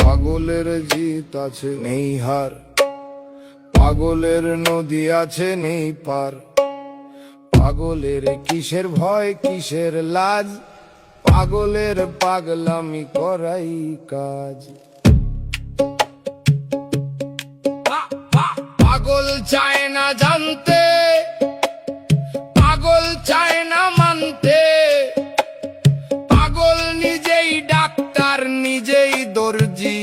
পাগলের জিত আছে নেই হার, পাগলের নদী আছে নেই পার। পাগলের কিসের ভয় কিসের লাজ, পাগলের পাগলামি করাই কাজ। পাগল চায় না জানতে, পাগল চায় না মানতে, পাগল নিজেই ডাক্তার নিজেই দর্জি।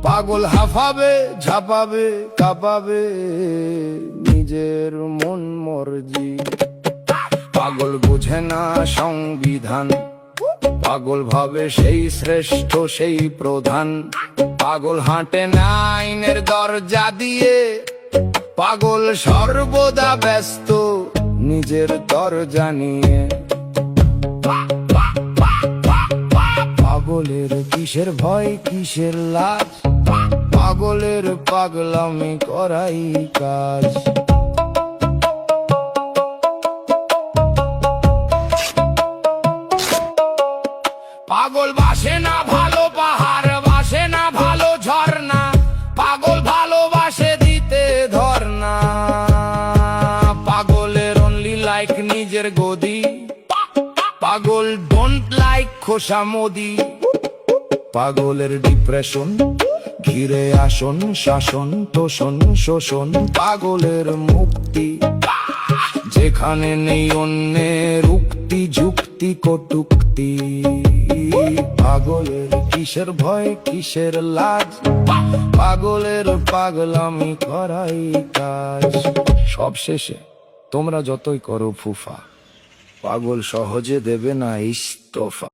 পাগল হাঁফাবে ঝাঁপাবে কাঁপাবে নিজের মন মর্জি। পাগল বোঝে না সংবিধান, পাগল ভাবে সেই শ্রেষ্ঠ সেই প্রধান। পাগল হাঁটে না আইনের দরজা দিয়ে, পাগল সর্বদা ব্যস্ত নিজের দরজা নিয়ে। পাগলের কিসের ভয় কিসের লাজ, পাগলের পাগলামি করাই কাজ। পাগল বাসে না ভালো পাহাড়, বাসে না ভালো ঝর্ণা, পাগল ভালোবাসে দিতে ধর্ণা। পাগলের অনলি লাইক নিজের গদি, পাগল ডোন্ট লাইক খোসা মোদি। পাগলের ডিপ্রেশন ঘিরে আসন শাসন তোষণ শোষণ। পাগলের মুক্তি যেখানে নেই অন্যের উক্তি যুক্তি কটুক্তি। পাগলের কিসের ভয় কিসের লাজ, পাগলের পাগলামি করাই কাজ। সবশেষে তোমরা যতই করো ফুফা, পাগল সহজে দেবে না ইস্তফা।